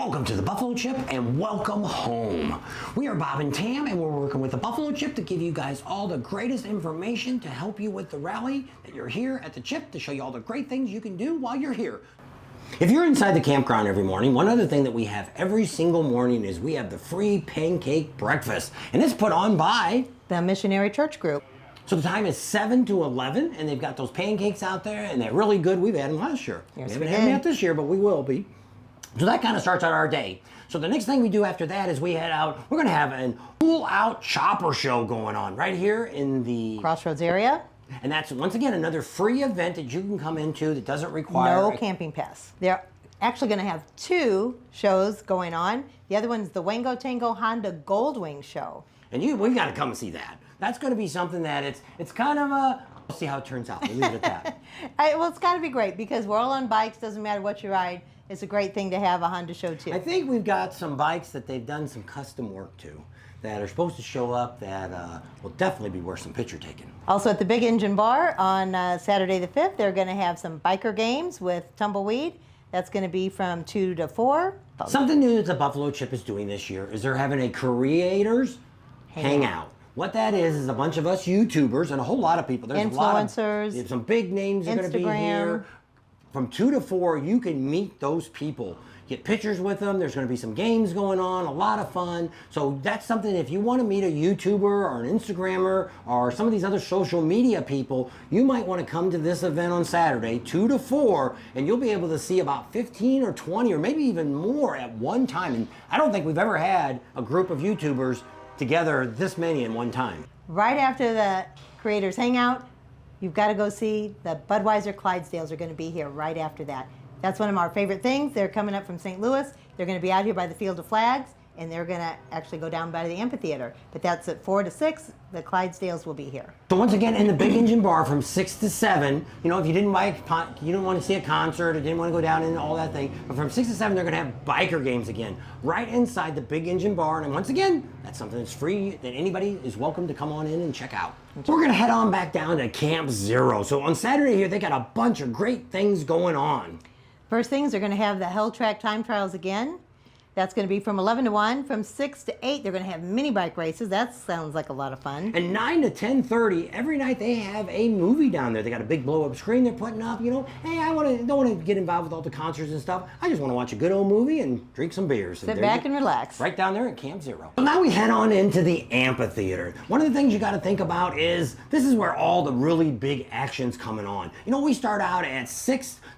Welcome to the Buffalo Chip and welcome home. We are Bob and Tam and we're working with the Buffalo Chip to give you guys all the greatest information to help you with the rally that you're here at the Chip to show you all the great things you can do while you're here. If you're inside the campground every morning, one other thing that we have every single morning is we have the free Pancake Breakfast, and it's put on by the Missionary Church Group. So the time is 7 to 11 and they've got those pancakes out there and they're really good. We've had them last year. Yes, we haven't had them yet this year, but we will be. So that kind of starts out our day. So the next thing we do after that is we head out. We're going to have an all-out chopper show going on right here in the Crossroads area. And that's, once again, another free event that you can come into that doesn't require no camping pass. They're actually going to have two shows going on. The other one's the Wango Tango Honda Goldwing show. And we've got to come and see that. That's going to be something that it's kind of a, we'll see how it turns out. We'll leave it at that. Well, it's got to be great because we're all on bikes. Doesn't matter what you ride. It's a great thing to have a Honda show too. I think we've got some bikes that they've done some custom work to that are supposed to show up that will definitely be worth some picture taking. Also at the Big Engine Bar on Saturday the 5th, they're going to have some biker games with tumbleweed. That's going to be from 2 to 4. Something new that the Buffalo Chip is doing this year is they're having a creators hangout. What that is a bunch of us YouTubers and a whole lot of people. There's influencers. There's some big names are going to be here. From 2 to 4, you can meet those people. Get pictures with them. There's going to be some games going on, a lot of fun. So that's something, if you want to meet a YouTuber or an Instagrammer or some of these other social media people, you might want to come to this event on Saturday, 2 to 4, and you'll be able to see about 15 or 20 or maybe even more at one time. And I don't think we've ever had a group of YouTubers together this many in one time. Right after the Creators Hangout, you've got to go see the Budweiser Clydesdales are going to be here right after that. That's one of our favorite things. They're coming up from St. Louis. They're going to be out here by the Field of Flags, and they're going to actually go down by the Amphitheater. But that's at 4 to 6. The Clydesdales will be here. So once again, in the Big Engine Bar from 6 to 7, you know, if you didn't want to see a concert or didn't want to go down and all that thing, but from 6 to 7, they're going to have biker games again, right inside the Big Engine Bar. And once again, that's something that's free that anybody is welcome to come on in and check out. We're going to head on back down to Camp Zero. So on Saturday here, they got a bunch of great things going on. First things, they're going to have the Hell Track time trials again. That's going to be from 11 to 1. From 6 to 8, they're going to have mini bike races. That sounds like a lot of fun. And 9 to 10:30, every night they have a movie down there. They got a big blow-up screen they're putting up. You know, hey, I don't want to get involved with all the concerts and stuff. I just want to watch a good old movie and drink some beers. Sit back and relax. Right down there at Camp Zero. So now we head on into the Amphitheater. One of the things you got to think about is this is where all the really big action's coming on. You know, we start out at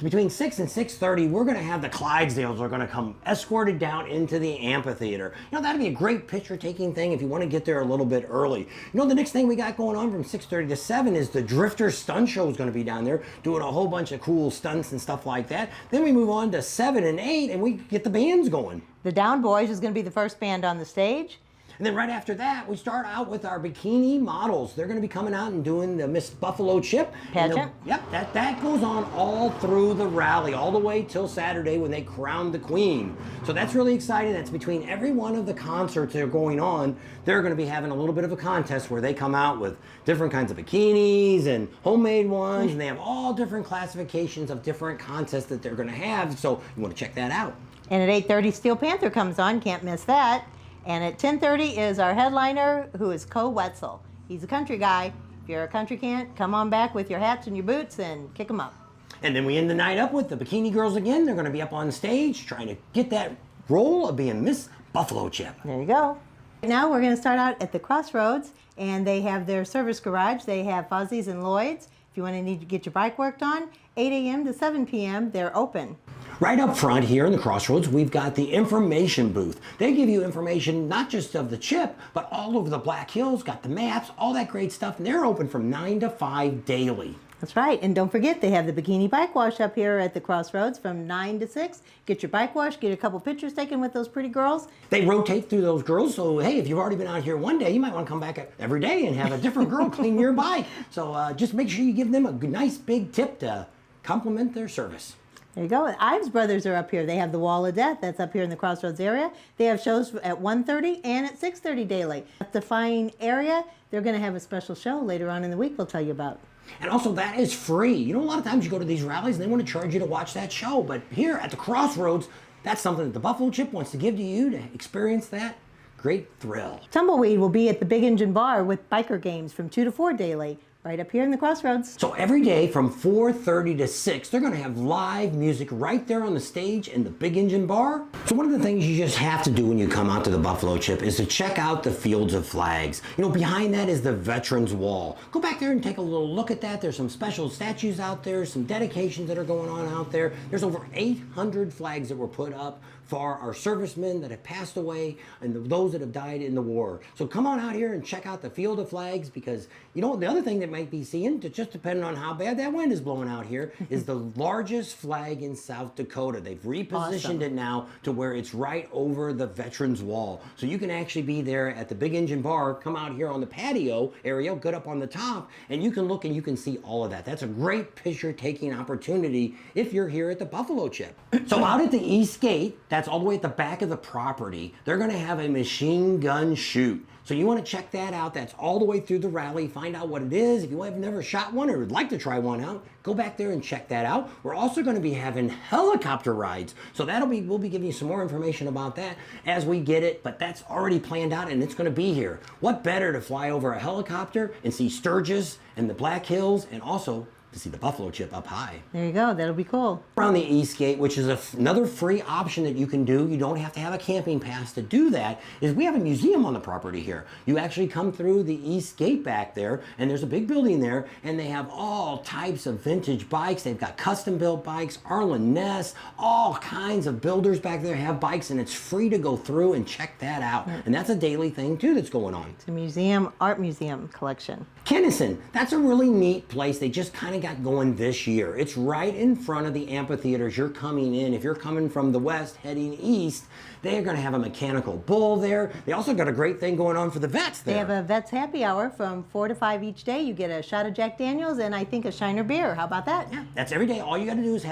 between 6 and 6:30. We're going to have the Clydesdales are going to come escorted down into the Amphitheater. You know, that'd be a great picture-taking thing if you want to get there a little bit early. You know, the next thing we got going on from 6:30 to 7 is the Drifter Stunt Show is going to be down there doing a whole bunch of cool stunts and stuff like that. Then we move on to 7 and 8 and we get the bands going. The Down Boys is going to be the first band on the stage. And then right after that, we start out with our bikini models. They're going to be coming out and doing the Miss Buffalo Chip pageant. Yep, that goes on all through the rally, all the way till Saturday when they crown the queen. So that's really exciting. That's between every one of the concerts that are going on. They're going to be having a little bit of a contest where they come out with different kinds of bikinis and homemade ones, and they have all different classifications of different contests that they're going to have. So you want to check that out. And at 8:30, Steel Panther comes on. Can't miss that. And at 10:30 is our headliner, who is Co Wetzel. He's a country guy. If you're a country can't, come on back with your hats and your boots and kick them up. And then we end the night up with the Bikini Girls again. They're going to be up on stage trying to get that role of being Miss Buffalo Chip. There you go. Now we're going to start out at the Crossroads, and they have their service garage. They have Fuzzies and Lloyd's. If you want to need to get your bike worked on, 8 a.m. to 7 p.m., they're open. Right up front here in the Crossroads, we've got the information booth. They give you information not just of the Chip, but all over the Black Hills, got the maps, all that great stuff, and they're open from 9 to 5 daily. That's right, and don't forget they have the Bikini Bike Wash up here at the Crossroads from 9 to 6. Get your bike wash, get a couple pictures taken with those pretty girls. They rotate through those girls, so hey, if you've already been out here one day, you might want to come back every day and have a different girl clean your bike. So just make sure you give them a nice big tip to compliment their service. There you go. Ives Brothers are up here. They have the Wall of Death. That's up here in the Crossroads area. They have shows at 1:30 and at 6:30 daily. At the Fine area, they're going to have a special show later on in the week we'll tell you about. And also, that is free. You know, a lot of times you go to these rallies and they want to charge you to watch that show. But here at the Crossroads, That's something that the Buffalo Chip wants to give to you to experience that great thrill. Tumbleweed will be at the Big Engine Bar with biker games from 2 to 4 daily, right up here in the Crossroads. So every day from 4:30 to 6, they're going to have live music right there on the stage in the Big Engine Bar. So one of the things you just have to do when you come out to the Buffalo Chip is to check out the Fields of Flags. You know, behind that is the Veterans Wall. Go back there and take a little look at that. There's some special statues out there, some dedications that are going on out there. There's over 800 flags that were put up for our servicemen that have passed away and those that have died in the war. So come on out here and check out the Field of Flags, because you know the other thing that might be seeing, just depending on how bad that wind is blowing out here, is the largest flag in South Dakota. They've repositioned it now to where it's right over the Veterans Wall. So you can actually be there at the Big Engine Bar, come out here on the patio area, get up on the top, and you can look and you can see all of that. That's a great picture taking opportunity if you're here at the Buffalo Chip. So out at the East Gate, that's all the way at the back of the property, they're going to have a machine gun shoot. So you want to check that out. That's all the way through the rally. Find out what it is. If you have never shot one or would like to try one out, go back there and check that out. We're also going to be having helicopter rides. So we'll be giving you some more information about that as we get it, but that's already planned out and it's going to be here. What better to fly over a helicopter and see Sturgis and the Black Hills, and also to see the Buffalo Chip up high. There you go. That'll be cool. Around the East Gate, which is another free option that you can do. You don't have to have a camping pass to do that. Is we have a museum on the property here. You actually come through the East Gate back there, and there's a big building there, and they have all types of vintage bikes. They've got custom built bikes, Arlen Ness, all kinds of builders back there have bikes, and it's free to go through and check that out. And that's a daily thing too that's going on. It's a museum, art museum collection. Kennison, that's a really neat place. They just kind of got going this year. It's right in front of the amphitheater as you're coming in. If you're coming from the west heading east, they're going to have a mechanical bull there. They also got a great thing going on for the vets there. They have a vets happy hour from 4 to 5 each day. You get a shot of Jack Daniels and I think a Shiner beer. How about that? Yeah, that's every day. All you got to do is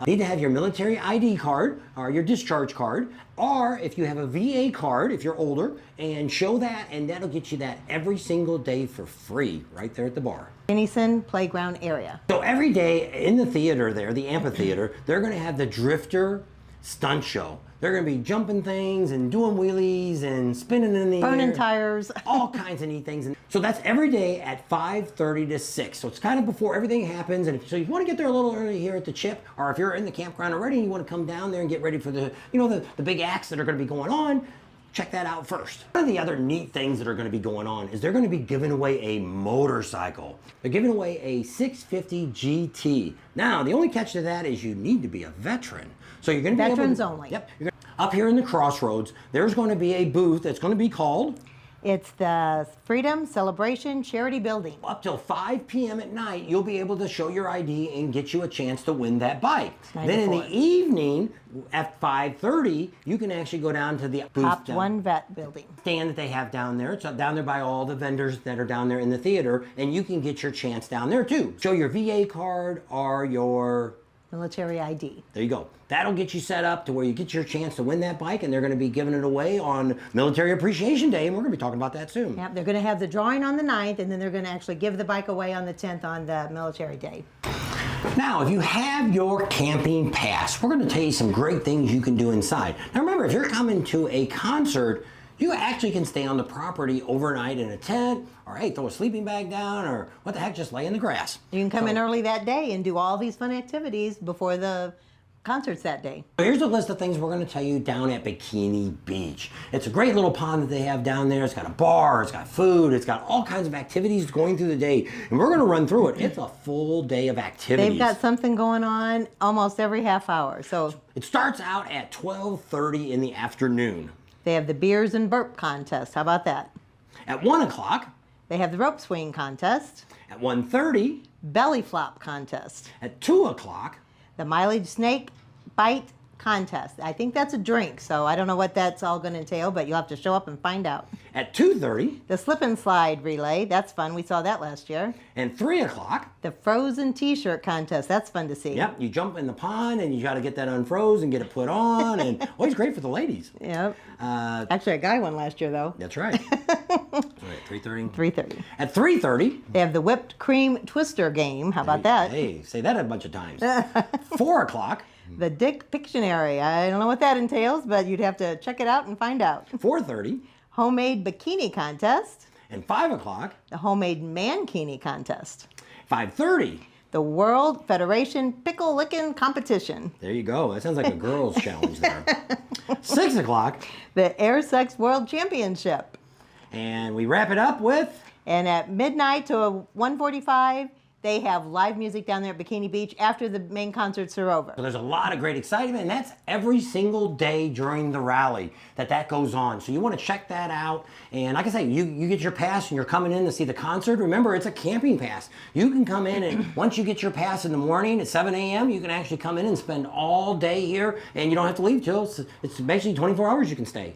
need to have your military ID card or your discharge card, or if you have a VA card, if you're older, and show that, and that'll get you that every single day for free right there at the bar. Kennison Playground area. So every day in the theater there, the amphitheater, they're going to have the Drifter Stunt Show. They're going to be jumping things and doing wheelies and spinning in the air. Burning tires. All kinds of neat things. And so that's every day at 5:30 to 6. So it's kind of before everything happens. And so you want to get there a little early here at the Chip, or if you're in the campground already and you want to come down there and get ready for the big acts that are going to be going on, check that out first. One of the other neat things that are going to be going on is they're going to be giving away a motorcycle. They're giving away a 650 GT. Now, the only catch to that is you need to be a veteran. So you're going to be Veterans only. Yep. Up here in the Crossroads, there's going to be a booth that's going to be called... It's the Freedom Celebration Charity Building. Up till 5 p.m. at night, you'll be able to show your ID and get you a chance to win that bike. Then in the evening, at 5:30, you can actually go down to the booth. Top One Vet Building. Stand that they have down there. It's down there by all the vendors that are down there in the theater, and you can get your chance down there too. Show your VA card or your... military ID. There you go. That'll get you set up to where you get your chance to win that bike, and they're going to be giving it away on Military Appreciation Day, and we're going to be talking about that soon. Yep, they're going to have the drawing on the 9th, and then they're going to actually give the bike away on the 10th on the Military Day. Now, if you have your camping pass, we're going to tell you some great things you can do inside. Now remember, if you're coming to a concert, you actually can stay on the property overnight in a tent, or hey, throw a sleeping bag down, or what the heck, just lay in the grass. You can come in early that day and do all these fun activities before the concerts that day. So here's a list of things we're going to tell you down at Bikini Beach. It's a great little pond that they have down there. It's got a bar, it's got food, it's got all kinds of activities going through the day, and we're going to run through it. It's a full day of activities. They've got something going on almost every half hour. So it starts out at 12:30 in the afternoon. They have the beers and burp contest. How about that? At 1 o'clock. They have the rope swing contest. At 1:30. Belly flop contest. At 2 o'clock. The mileage snake bite contest. I think that's a drink, so I don't know what that's all going to entail, but you'll have to show up and find out. At 2:30. The slip and slide relay. That's fun. We saw that last year. And 3 o'clock. The frozen t-shirt contest. That's fun to see. Yep, you jump in the pond and you got to get that unfroze and get it put on, and always great for the ladies. Yep. Actually, I got one last year, though. That's right. All right, 3:30. 3:30. At 3:30. They have the whipped cream twister game. How about that? Hey, say that a bunch of times. 4 o'clock. The Dick Pictionary. I don't know what that entails, but you'd have to check it out and find out. 4:30. Homemade bikini contest. And 5 o'clock. The homemade mankini contest. 5:30. The World Federation Pickle Licking Competition. There you go. That sounds like a girls' challenge there. 6 o'clock. The Air Sex World Championship. And we wrap it up with. And at midnight to 1:45, they have live music down there at Bikini Beach after the main concerts are over. So there's a lot of great excitement, and that's every single day during the rally that goes on. So you want to check that out. And like I say, you get your pass and you're coming in to see the concert. Remember, it's a camping pass. You can come in, and once you get your pass in the morning at 7 a.m., you can actually come in and spend all day here, and you don't have to leave till it's basically 24 hours you can stay.